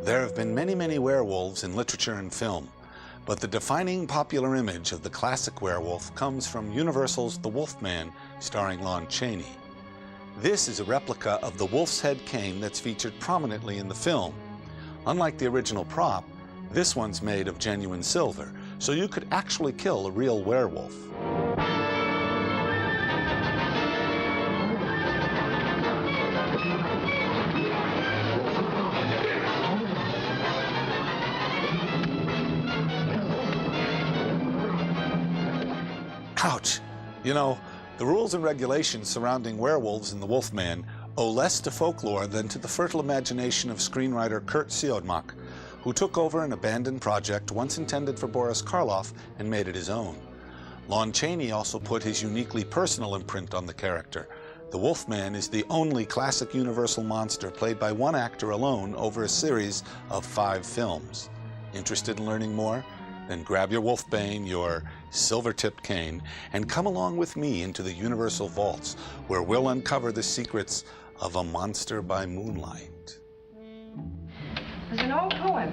There have been many werewolves in literature and film, but the defining popular image of the classic werewolf comes from Universal's The Wolfman, starring Lon Chaney. This is a replica of the wolf's head cane that's featured prominently in the film. Unlike the original prop, this one's made of genuine silver, so you could actually kill a real werewolf. Ouch! You know, the rules and regulations surrounding werewolves in The Wolfman owe less to folklore than to the fertile imagination of screenwriter Kurt Siodmak, who took over an abandoned project once intended for Boris Karloff and made it his own. Lon Chaney also put his uniquely personal imprint on the character. The Wolfman is the only classic Universal monster played by one actor alone over a series of 5 films. Interested in learning more? Then grab your wolfbane, your silver-tipped cane, and come along with me into the Universal vaults, where we'll uncover the secrets of a monster by moonlight. There's an old poem.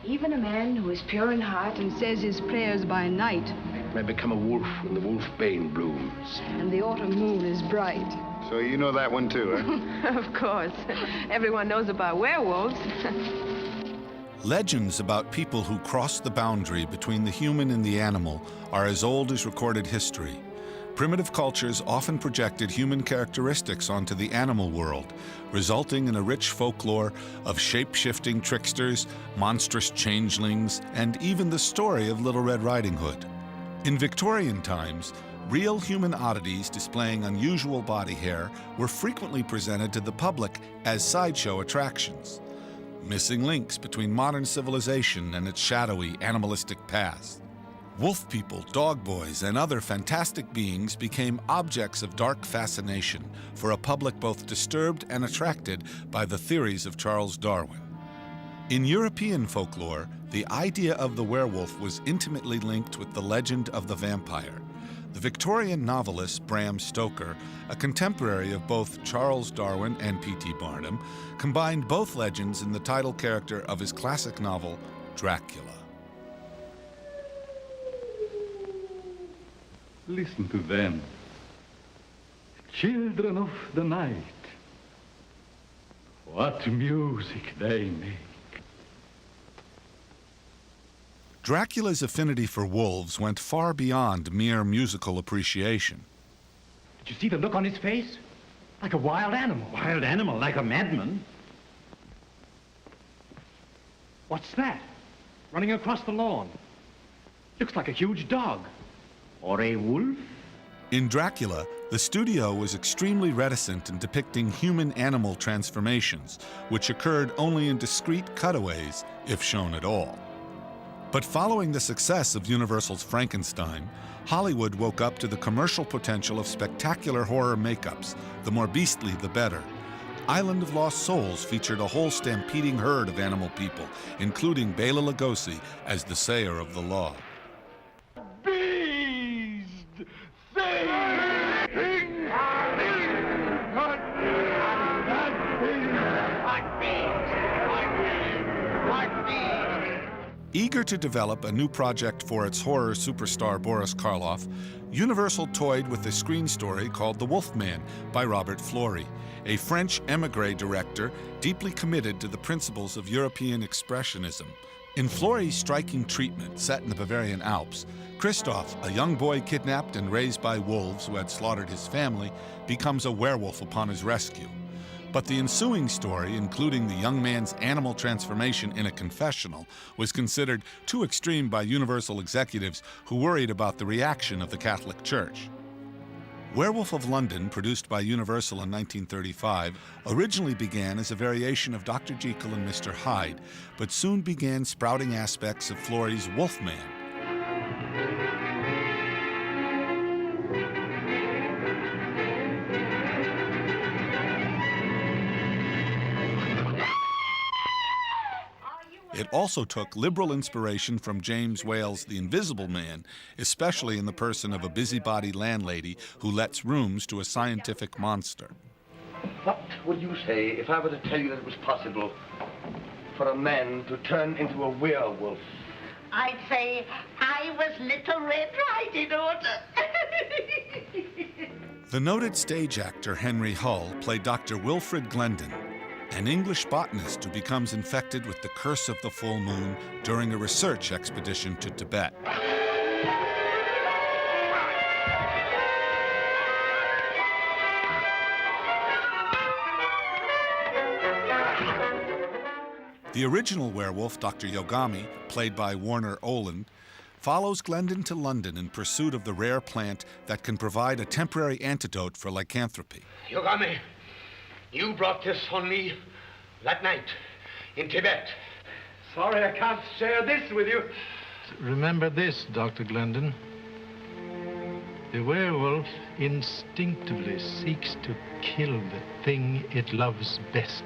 Even a man who is pure in heart and says his prayers by night may become a wolf when the wolfbane blooms. and the autumn moon is bright. So you know that one too, huh? Of course. Everyone knows about werewolves. Legends about people who cross the boundary between the human and the animal are as old as recorded history. Primitive cultures often projected human characteristics onto the animal world, resulting in a rich folklore of shape-shifting tricksters, monstrous changelings, and even the story of Little Red Riding Hood. In Victorian times, real human oddities displaying unusual body hair were frequently presented to the public as sideshow attractions. Missing links between modern civilization and its shadowy, animalistic past. Wolf people, dog boys, and other fantastic beings became objects of dark fascination for a public both disturbed and attracted by the theories of Charles Darwin. In European folklore, the idea of the werewolf was intimately linked with the legend of the vampire. The Victorian novelist Bram Stoker, a contemporary of both Charles Darwin and P.T. Barnum, combined both legends in the title character of his classic novel, Dracula. Listen to them, children of the night. What music they make. Dracula's affinity for wolves went far beyond mere musical appreciation. Did you see the look on his face? Like a wild animal. Wild animal, like a madman. What's that? Running across the lawn. Looks like a huge dog. Or a wolf? In Dracula, the studio was extremely reticent in depicting human-animal transformations, which occurred only in discrete cutaways, if shown at all. But following the success of Universal's Frankenstein, Hollywood woke up to the commercial potential of spectacular horror makeups, the more beastly the better. Island of Lost Souls featured a whole stampeding herd of animal people, including Bela Lugosi as the sayer of the law. Eager to develop a new project for its horror superstar Boris Karloff, Universal toyed with a screen story called The Wolfman by Robert Fleury, a French émigré director deeply committed to the principles of European expressionism. In Fleury's striking treatment set in the Bavarian Alps, Christoph, a young boy kidnapped and raised by wolves who had slaughtered his family, becomes a werewolf upon his rescue. But the ensuing story, including the young man's animal transformation in a confessional, was considered too extreme by Universal executives who worried about the reaction of the Catholic Church. Werewolf of London, produced by Universal in 1935, originally began as a variation of Dr. Jekyll and Mr. Hyde, but soon began sprouting aspects of Fleury's Wolfman. It also took liberal inspiration from James Whale's The Invisible Man, especially in the person of a busybody landlady who lets rooms to a scientific monster. What would you say if I were to tell you that it was possible for a man to turn into a werewolf? I'd say I was Little Red Riding Hood. The noted stage actor Henry Hull played Dr. Wilfred Glendon, an English botanist who becomes infected with the curse of the full moon during a research expedition to Tibet. The original werewolf, Dr. Yogami, played by Warner Oland, follows Glendon to London in pursuit of the rare plant that can provide a temporary antidote for lycanthropy. Yogami, you brought this on me that night in Tibet. Sorry I can't share this with you. Remember this, Dr. Glendon. The werewolf instinctively seeks to kill the thing it loves best.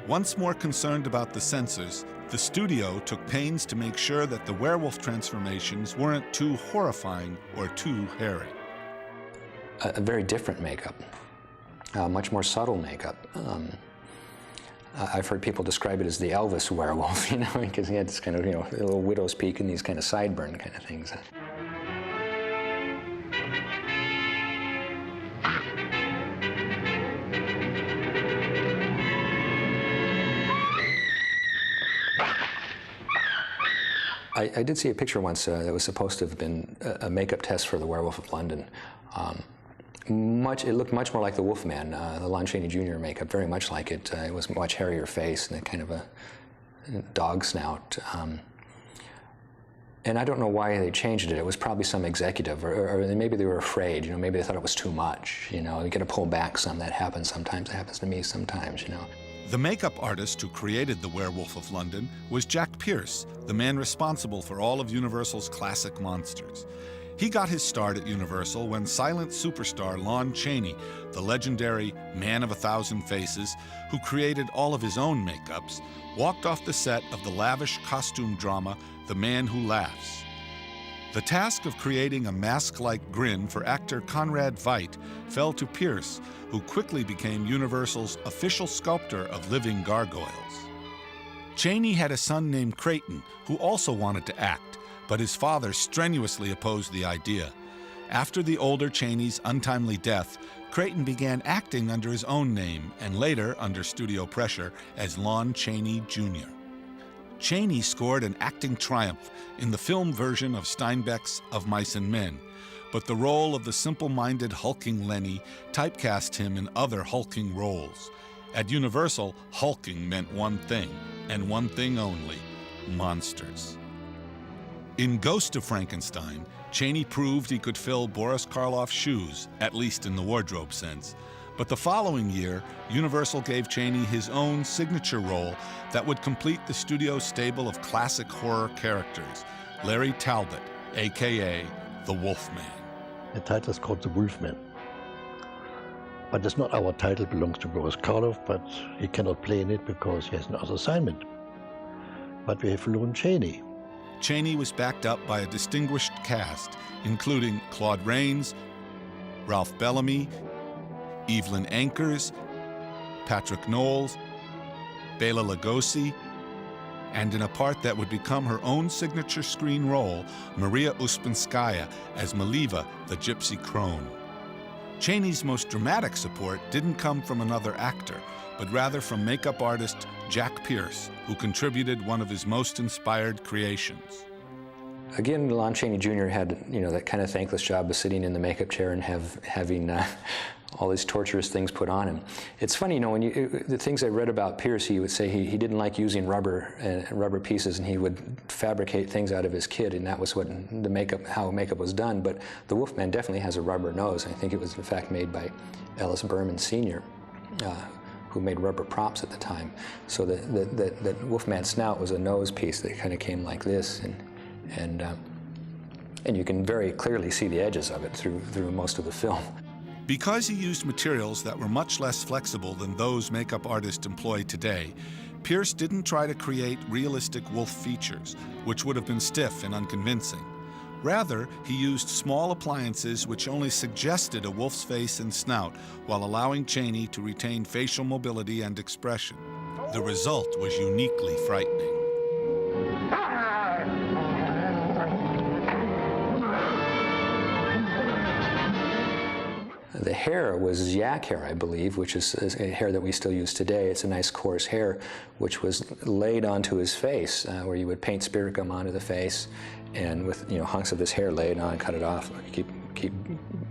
Once more concerned about the censors, the studio took pains to make sure that the werewolf transformations weren't too horrifying or too hairy. A very different makeup, much more subtle makeup. I've heard people describe it as the Elvis werewolf, you know, because he had this kind of, you know, a little widow's peak and these kind of sideburn kind of things. I did see a picture once that was supposed to have been a makeup test for the Werewolf of London. It looked much more like the Wolfman, the Lon Chaney Jr. makeup, very much like it. It was a much hairier face and a kind of a dog snout. And I don't know why they changed it. It was probably some executive, or maybe they were afraid, you know, maybe they thought it was too much, you know. You got to pull back some. That happens sometimes. It happens to me sometimes, you know. The makeup artist who created the Werewolf of London was Jack Pierce, the man responsible for all of Universal's classic monsters. He got his start at Universal when silent superstar Lon Chaney, the legendary Man of 1,000 Faces, who created all of his own makeups, walked off the set of the lavish costume drama The Man Who Laughs. The task of creating a mask-like grin for actor Conrad Veidt fell to Pierce, who quickly became Universal's official sculptor of living gargoyles. Chaney had a son named Creighton, who also wanted to act, but his father strenuously opposed the idea. After the older Chaney's untimely death, Creighton began acting under his own name and later, under studio pressure, as Lon Chaney Jr. Chaney scored an acting triumph in the film version of Steinbeck's Of Mice and Men, but the role of the simple-minded hulking Lenny typecast him in other hulking roles. At Universal, hulking meant one thing, and one thing only: monsters. In Ghost of Frankenstein, Chaney proved he could fill Boris Karloff's shoes, at least in the wardrobe sense. But the following year, Universal gave Chaney his own signature role that would complete the studio's stable of classic horror characters: Larry Talbot, a.k.a. the Wolfman. The title is called the Wolfman. But it's not our title, belongs to Boris Karloff, but he cannot play in it because he has another assignment. But we have Lon Chaney. Chaney was backed up by a distinguished cast, including Claude Rains, Ralph Bellamy, Evelyn Ankers, Patrick Knowles, Bela Lugosi, and in a part that would become her own signature screen role, Maria Uspenskaya as Maliva, the gypsy crone. Chaney's most dramatic support didn't come from another actor, but rather from makeup artist Jack Pierce, who contributed one of his most inspired creations. Again, Lon Chaney Jr. had, you know, that kind of thankless job of sitting in the makeup chair and having all these torturous things put on him. It's funny, you know, when the things I read about Pierce, he would say he didn't like using rubber pieces, and he would fabricate things out of his kit, and that was what how makeup was done. But the Wolfman definitely has a rubber nose. I think it was in fact made by Ellis Berman Sr., who made rubber props at the time. So the Wolfman snout was a nose piece that kind of came like this, and you can very clearly see the edges of it through most of the film. Because he used materials that were much less flexible than those makeup artists employ today, Pierce didn't try to create realistic wolf features, which would have been stiff and unconvincing. Rather, he used small appliances which only suggested a wolf's face and snout while allowing Chaney to retain facial mobility and expression. The result was uniquely frightening. The hair was yak hair, I believe, which is a hair that we still use today. It's a nice coarse hair, which was laid onto his face, where you would paint spirit gum onto the face, and with hunks of this hair laid on, cut it off. Keep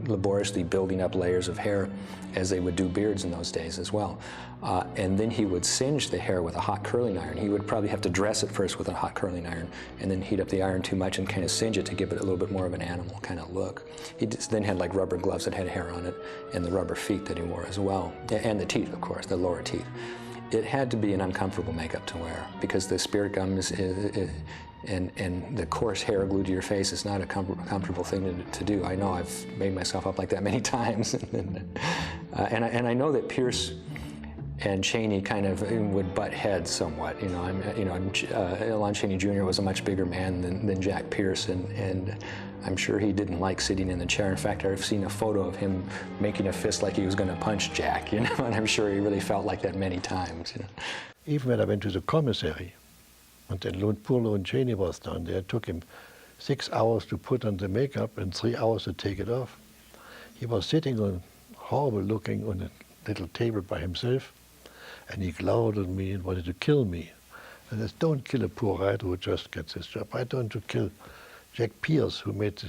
laboriously building up layers of hair, as they would do beards in those days as well. And then he would singe the hair with a hot curling iron. He would probably have to dress it first with a hot curling iron, and then heat up the iron too much and kind of singe it to give it a little bit more of an animal kind of look. He then had like rubber gloves that had hair on it, and the rubber feet that he wore as well, and the teeth, of course, the lower teeth. It had to be an uncomfortable makeup to wear, because the spirit gum and the coarse hair glued to your face is not a comfortable thing to do. I know I've made myself up like that many times. and I know that Pierce and Chaney kind of would butt heads somewhat. Lon Chaney Jr. was a much bigger man than Jack Pierce, and I'm sure he didn't like sitting in the chair. In fact, I've seen a photo of him making a fist like he was going to punch Jack, and I'm sure he really felt like that many times. Even when I went to the commissary, and then poor Lon Chaney was down there, it took him 6 hours to put on the makeup and 3 hours to take it off. He was sitting on horrible looking on a little table by himself, and he glowered at me and wanted to kill me. And I said, don't kill a poor writer who just gets his job. Why don't you kill Jack Pierce, who made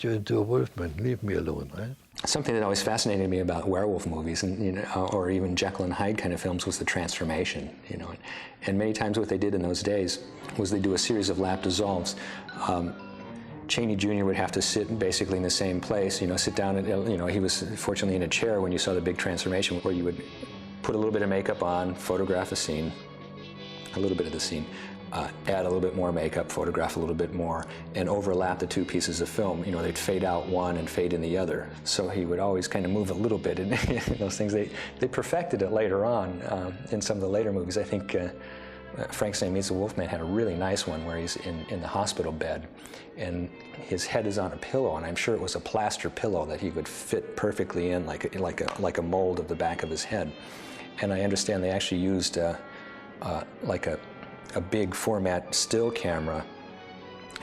you into a Wolfman? Leave me alone, right? Something that always fascinated me about werewolf movies, and or even Jekyll and Hyde kind of films, was the transformation. And many times what they did in those days was they do a series of lap dissolves. Chaney Jr. would have to sit basically in the same place, sit down, and he was fortunately in a chair when you saw the big transformation, where you would put a little bit of makeup on, photograph a scene, a little bit of the scene, add a little bit more makeup, photograph a little bit more, and overlap the two pieces of film. They'd fade out one and fade in the other. So he would always kind of move a little bit in those things. They perfected it later on in some of the later movies. I think Frank St. Meets the Wolfman had a really nice one where he's in the hospital bed, and his head is on a pillow, and I'm sure it was a plaster pillow that he would fit perfectly in, like a mold of the back of his head. And I understand they actually used like a big format still camera,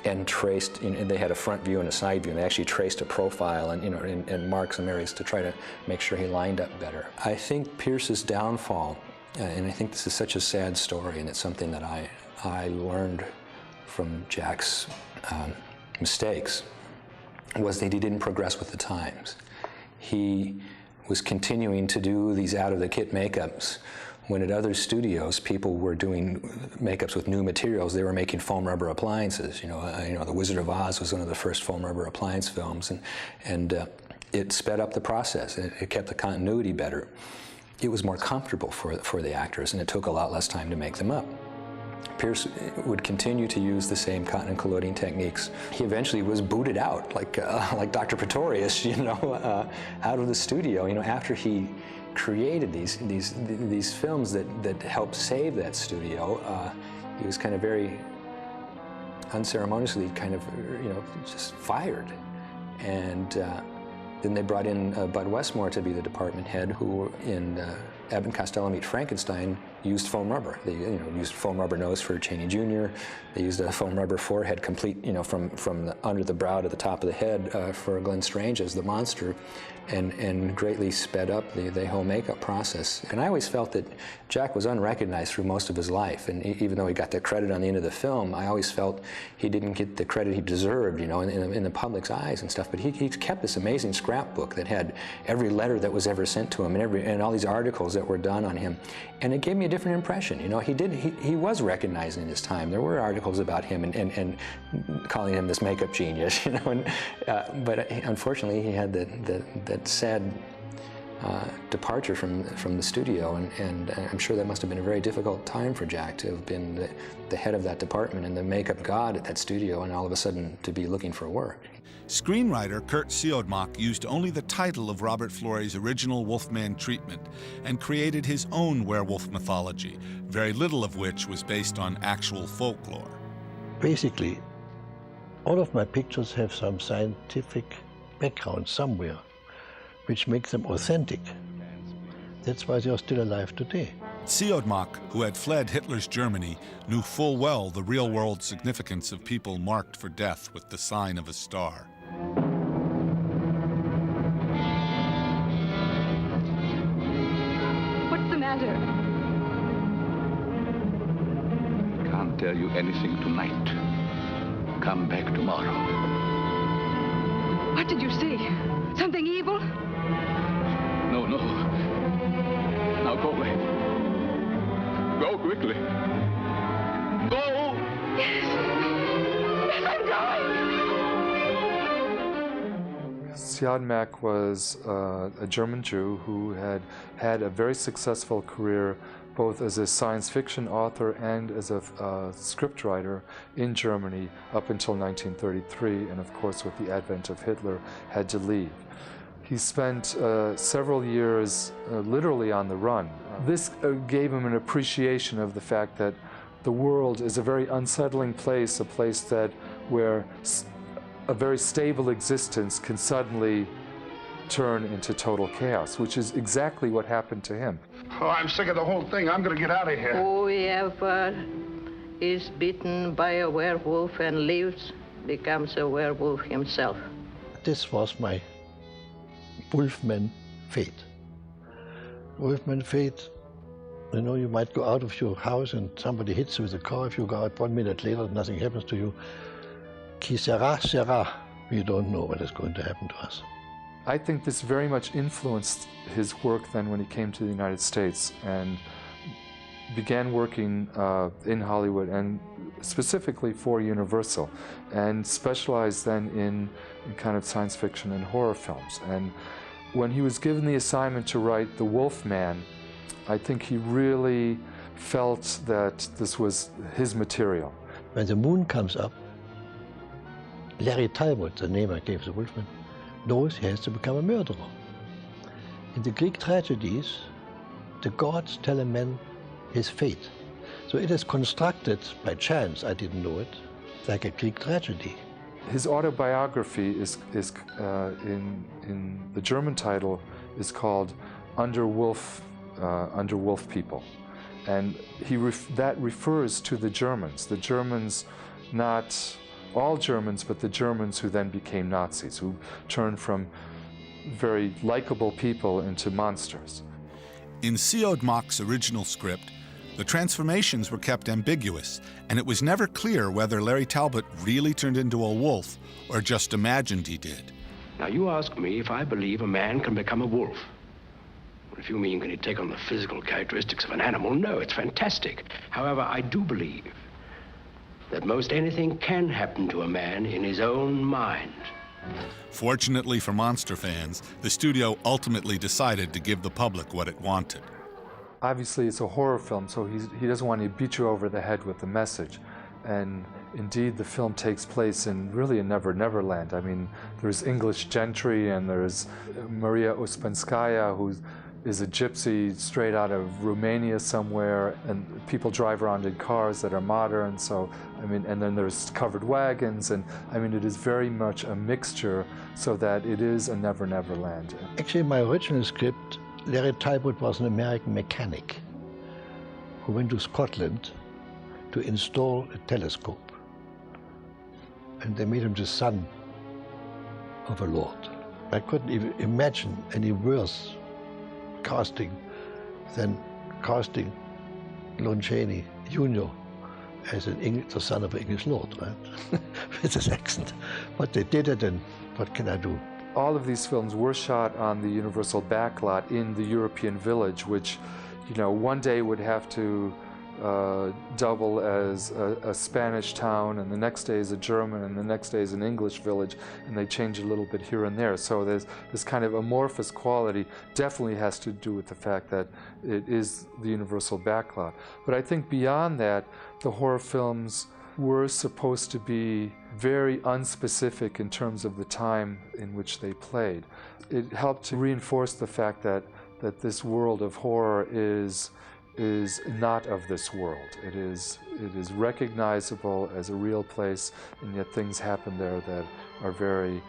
and traced. They had a front view and a side view, and they actually traced a profile and marked some areas to try to make sure he lined up better. I think Pierce's downfall, and I think this is such a sad story, and it's something that I learned from Jack's mistakes, was that he didn't progress with the times. He was continuing to do these out-of-the-kit makeups when at other studios people were doing makeups with new materials. They were making foam rubber appliances. The Wizard of Oz was one of the first foam rubber appliance films, and it sped up the process. It kept the continuity better. It was more comfortable for the actors, and it took a lot less time to make them up. Pierce would continue to use the same cotton and collodion techniques. He eventually was booted out, like Dr. Pretorius, out of the studio. After he created these films that helped save that studio, he was kind of very unceremoniously just fired. And then they brought in Bud Westmore to be the department head, who in Abbott and Costello Meet Frankenstein used foam rubber. They used foam rubber nose for Chaney Jr. They used a foam rubber forehead complete, from under the brow to the top of the head for Glenn Strange as the monster, and greatly sped up the whole makeup process. And I always felt that Jack was unrecognized through most of his life, and even though he got the credit on the end of the film, I always felt he didn't get the credit he deserved, in the public's eyes and stuff. But he kept this amazing scrapbook that had every letter that was ever sent to him, and all these articles that were done on him, and it gave me a different impression. He was recognized in his time. There were articles about him and calling him this makeup genius, but unfortunately he had that sad departure from the studio, and I'm sure that must have been a very difficult time for Jack to have been the head of that department and the makeup god at that studio, and all of a sudden to be looking for work. Screenwriter Kurt Siodmak used only the title of Robert Florey's original Wolfman treatment and created his own werewolf mythology, very little of which was based on actual folklore. Basically, All of my pictures have some scientific background somewhere, which makes them authentic. That's why they are still alive today. Siodmak, who had fled Hitler's Germany, knew full well the real-world significance of people marked for death with the sign of a star. What's the matter? Can't tell you anything tonight. Come back tomorrow. What did you see? Something evil? No, no. Now go away. Go quickly. Go! Yes, I'm going! Siodmak was a German Jew who had a very successful career both as a science fiction author and as a scriptwriter in Germany up until 1933, and of course with the advent of Hitler had to leave. He spent several years literally on the run. This gave him an appreciation of the fact that the world is a very unsettling place, a place where a very stable existence can suddenly turn into total chaos, which is exactly what happened to him. Oh, I'm sick of the whole thing. I'm going to get out of here. Whoever is bitten by a werewolf and lives becomes a werewolf himself. This was my Wolfman fate. Wolfman fate, you know, you might go out of your house and somebody hits you with a car. If you go out 1 minute later, nothing happens to you. Qui sera, sera. We don't know what is going to happen to us. I think this very much influenced his work then when he came to the United States and began working in Hollywood and specifically for Universal, and specialized then in kind of science fiction and horror films. And when he was given the assignment to write The Wolfman, I think he really felt that this was his material. When the moon comes up, Larry Talbot, the name I gave the Wolfman, knows he has to become a murderer. In the Greek tragedies, the gods tell a man his fate. So it is constructed by chance, I didn't know it, like a Greek tragedy. His autobiography is in the German title is called Under Wolf People, and that refers to the Germans, not all Germans, but the Germans who then became Nazis, who turned from very likable people into monsters. In Siodmak's original script, the transformations were kept ambiguous, and it was never clear whether Larry Talbot really turned into a wolf or just imagined he did. Now, you ask me if I believe a man can become a wolf. Well, if you mean can he take on the physical characteristics of an animal, no, it's fantastic. However, I do believe that most anything can happen to a man in his own mind. Fortunately for monster fans, the studio ultimately decided to give the public what it wanted. Obviously, it's a horror film, so he doesn't want to beat you over the head with the message. And indeed, the film takes place in really a Never Land. I mean, there's English gentry, and there's Maria Uspenskaya, who is a gypsy straight out of Romania somewhere, and people drive around in cars that are modern. So, I mean, and then there's covered wagons, and I mean, it is very much a mixture, so that it is a Never Land. Actually, in my original script, Larry Talbot was an American mechanic who went to Scotland to install a telescope. And they made him the son of a lord. I couldn't even imagine any worse casting than casting Lon Chaney Jr. as the son of an English lord, right? With his accent. But they did it, and what can I do? All of these films were shot on the Universal backlot in the European Village, which, you know, one day would have to double as a Spanish town, and the next day is a German, and the next day is an English village, and they change a little bit here and there. So there's this kind of amorphous quality definitely has to do with the fact that it is the Universal backlot. But I think beyond that, the horror films were supposed to be very unspecific in terms of the time in which they played. It helped to reinforce the fact that this world of horror is is not of this world. It is recognizable as a real place, and yet things happen there that are very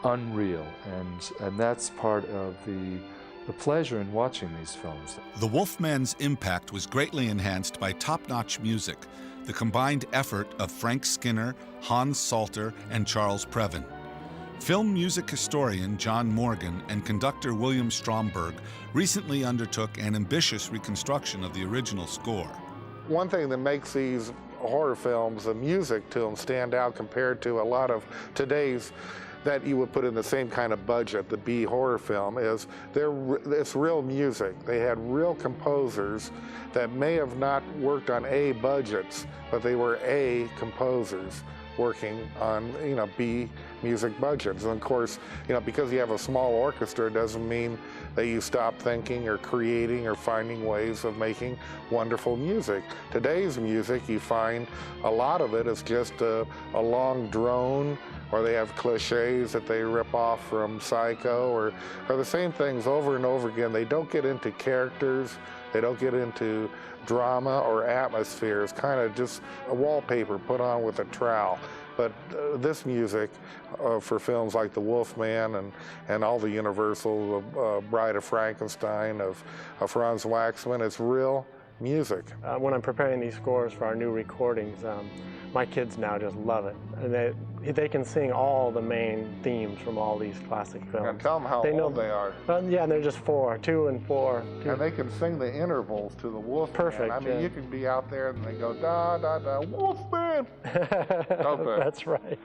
unreal, and that's part of the pleasure in watching these films. The Wolfman's impact was greatly enhanced by top-notch music, the combined effort of Frank Skinner, Hans Salter, and Charles Previn. Film music historian John Morgan and conductor William Stromberg recently undertook an ambitious reconstruction of the original score. One thing that makes these horror films, the music to them, stand out compared to a lot of today's that you would put in the same kind of budget, the B horror film, is it's real music. They had real composers that may have not worked on A budgets, but they were A composers working on, B music budgets. And of course, because you have a small orchestra doesn't mean that you stop thinking or creating or finding ways of making wonderful music. Today's music, you find a lot of it is just a long drone, or they have cliches that they rip off from Psycho, or the same things over and over again. They don't get into characters, they don't get into drama or atmosphere. It's kind of just a wallpaper put on with a trowel. But this music for films like The Wolfman and all the Universal, Bride of Frankenstein, of Franz Waxman, it's real music. When I'm preparing these scores for our new recordings, my kids now just love it. And they can sing all the main themes from all these classic films. And tell them how old they are. Yeah, and they're just 4, 2 and 4. And they can sing the intervals to the Wolfman. Perfect. I mean, you can be out there and they go, da, da, da, Wolfman. Okay. That's right.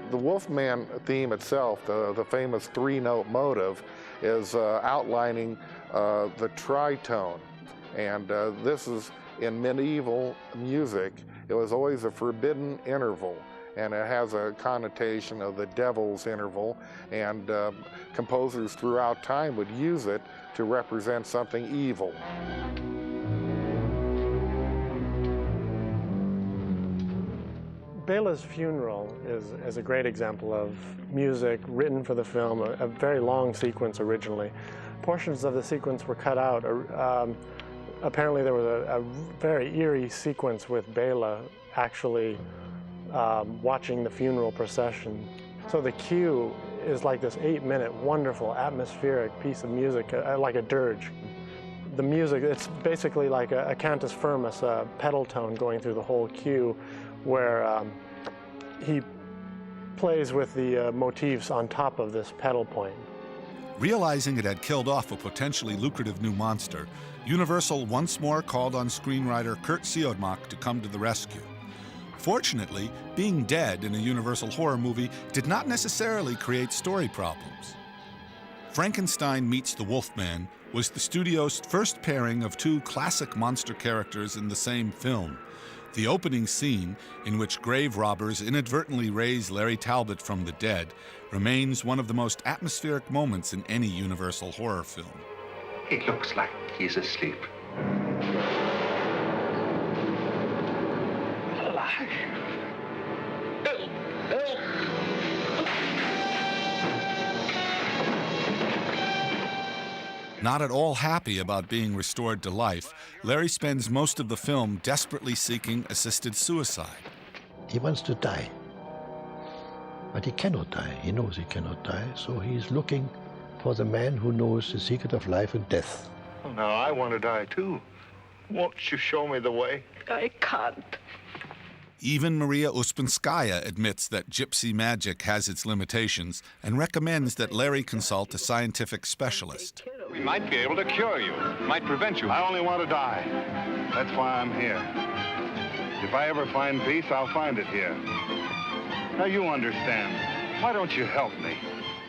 The Wolfman theme itself, the famous 3-note motive, is outlining the tritone. And this is, in medieval music, it was always a forbidden interval, and it has a connotation of the devil's interval, and composers throughout time would use it to represent something evil. Bela's funeral is a great example of music written for the film, a very long sequence originally. Portions of the sequence were cut out. Apparently there was a very eerie sequence with Bela actually watching the funeral procession. So the cue is like this 8-minute wonderful atmospheric piece of music, like a dirge. The music, it's basically like a cantus firmus, a pedal tone going through the whole cue, where he plays with the motifs on top of this pedal point. Realizing it had killed off a potentially lucrative new monster, Universal once more called on screenwriter Kurt Siodmak to come to the rescue. Fortunately, being dead in a Universal horror movie did not necessarily create story problems. Frankenstein Meets the Wolfman was the studio's first pairing of 2 classic monster characters in the same film. The opening scene, in which grave robbers inadvertently raise Larry Talbot from the dead, remains one of the most atmospheric moments in any Universal horror film. It looks like he's asleep. Alive. Help! Help! Not at all happy about being restored to life, Larry spends most of the film desperately seeking assisted suicide. He wants to die, but he cannot die. He knows he cannot die, so he's looking for the man who knows the secret of life and death. Well, now, I want to die, too. Won't you show me the way? I can't. Even Maria Uspenskaya admits that gypsy magic has its limitations and recommends that Larry consult a scientific specialist. We might be able to cure you, might prevent you. I only want to die. That's why I'm here. If I ever find peace, I'll find it here. Now you understand. Why don't you help me?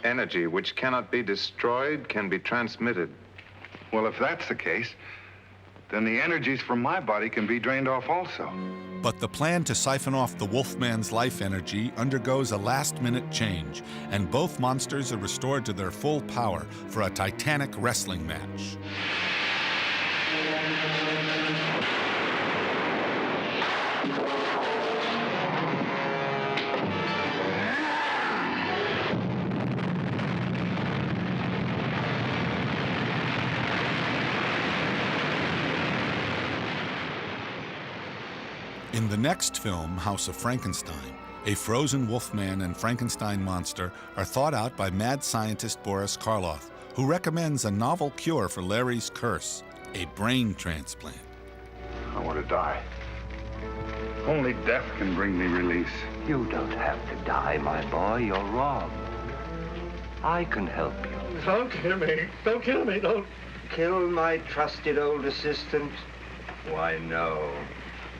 Energy which cannot be destroyed can be transmitted. Well, if that's the case, then the energies from my body can be drained off also. But the plan to siphon off the Wolfman's life energy undergoes a last-minute change, and both monsters are restored to their full power for a titanic wrestling match. In the next film, House of Frankenstein, a frozen Wolfman and Frankenstein monster are thought out by mad scientist Boris Karloff, who recommends a novel cure for Larry's curse, a brain transplant. I want to die. Only death can bring me release. You don't have to die, my boy. You're wrong. I can help you. Don't kill me. Don't kill me. Don't. Kill my trusted old assistant? Why, no.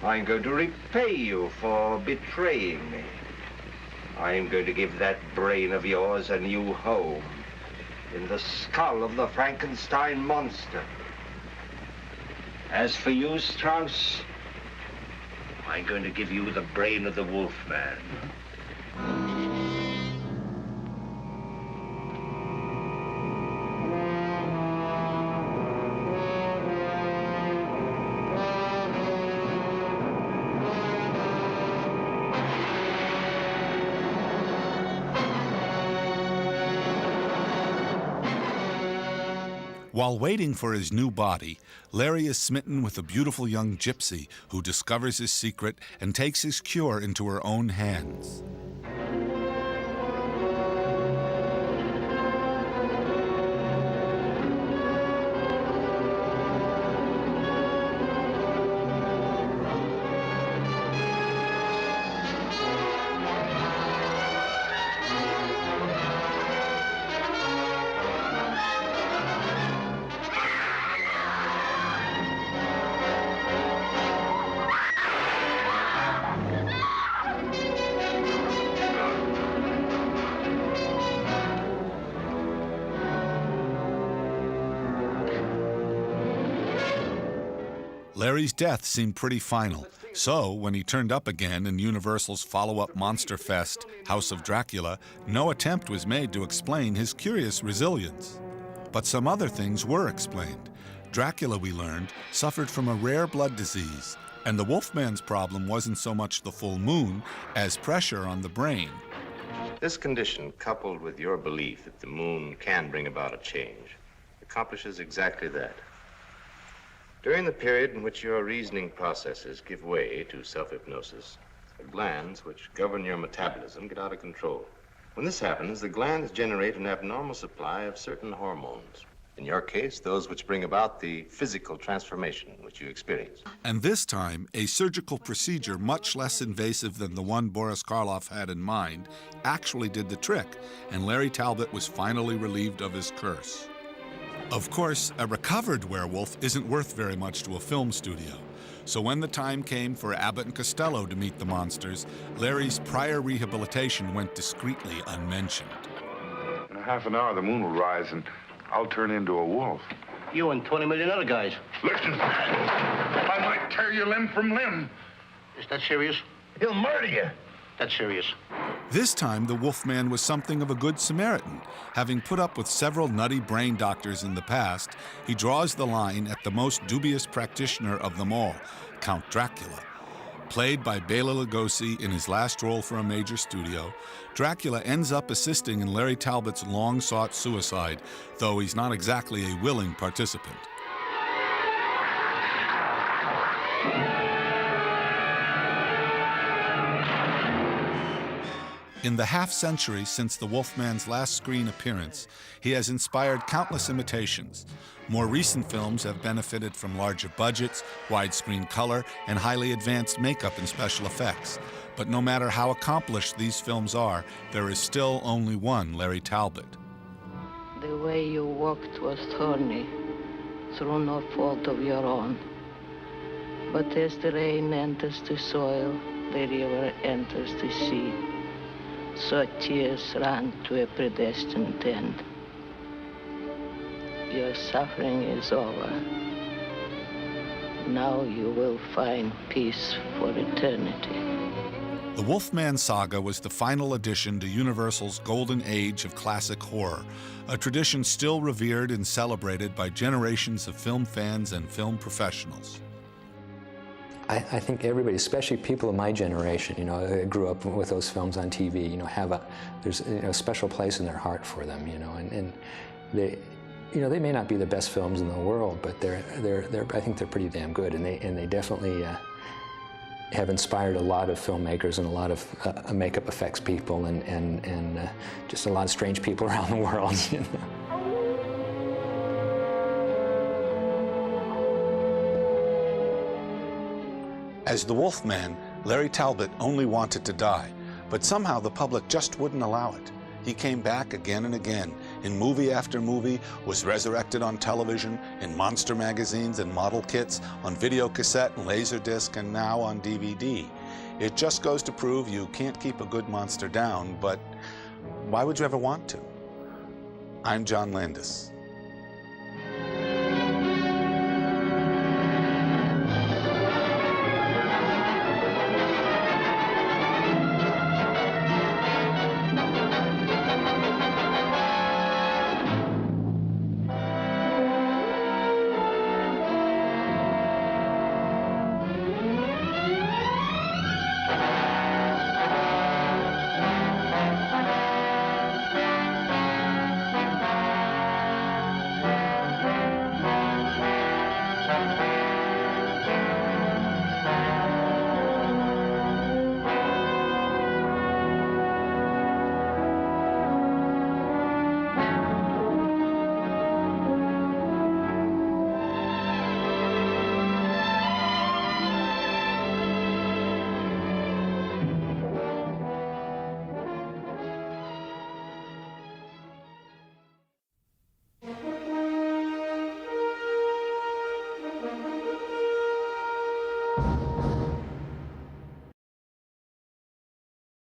I'm going to repay you for betraying me. I'm going to give that brain of yours a new home in the skull of the Frankenstein monster. As for you, Strauss, I'm going to give you the brain of the Wolfman. While waiting for his new body, Larry is smitten with a beautiful young gypsy who discovers his secret and takes his cure into her own hands. Larry's death seemed pretty final, so when he turned up again in Universal's follow-up monster fest, House of Dracula, no attempt was made to explain his curious resilience. But some other things were explained. Dracula, we learned, suffered from a rare blood disease, and the Wolfman's problem wasn't so much the full moon as pressure on the brain. This condition, coupled with your belief that the moon can bring about a change, accomplishes exactly that. During the period in which your reasoning processes give way to self-hypnosis, the glands which govern your metabolism get out of control. When this happens, the glands generate an abnormal supply of certain hormones. In your case, those which bring about the physical transformation which you experience. And this time, a surgical procedure much less invasive than the one Boris Karloff had in mind actually did the trick, and Larry Talbot was finally relieved of his curse. Of course, a recovered werewolf isn't worth very much to a film studio. So when the time came for Abbott and Costello to meet the monsters, Larry's prior rehabilitation went discreetly unmentioned. In a half an hour, the moon will rise, and I'll turn into a wolf. You and 20 million other guys. Listen, I might tear you limb from limb. Is that serious? He'll murder you. That's serious. This time, the Wolfman was something of a good Samaritan. Having put up with several nutty brain doctors in the past, he draws the line at the most dubious practitioner of them all, Count Dracula. Played by Bela Lugosi in his last role for a major studio, Dracula ends up assisting in Larry Talbot's long-sought suicide, though he's not exactly a willing participant. In the half-century since the Wolfman's last screen appearance, he has inspired countless imitations. More recent films have benefited from larger budgets, widescreen color, and highly advanced makeup and special effects. But no matter how accomplished these films are, there is still only one Larry Talbot. The way you walked was thorny, through no fault of your own. But as the rain enters the soil, the river enters the sea. So tears ran to a predestined end. Your suffering is over. Now you will find peace for eternity. The Wolfman Saga was the final addition to Universal's golden age of classic horror, a tradition still revered and celebrated by generations of film fans and film professionals. I think everybody, especially people of my generation, you know, that grew up with those films on TV, you know, there's a special place in their heart for them, you know, and they, you know, they may not be the best films in the world, but I think they're pretty damn good, and they definitely, have inspired a lot of filmmakers and a lot of makeup effects people and just a lot of strange people around the world. You know? As the Wolfman, Larry Talbot only wanted to die, but somehow the public just wouldn't allow it. He came back again and again, in movie after movie, was resurrected on television, in monster magazines and model kits, on video cassette and laserdisc, and now on DVD. It just goes to prove you can't keep a good monster down, but why would you ever want to? I'm John Landis.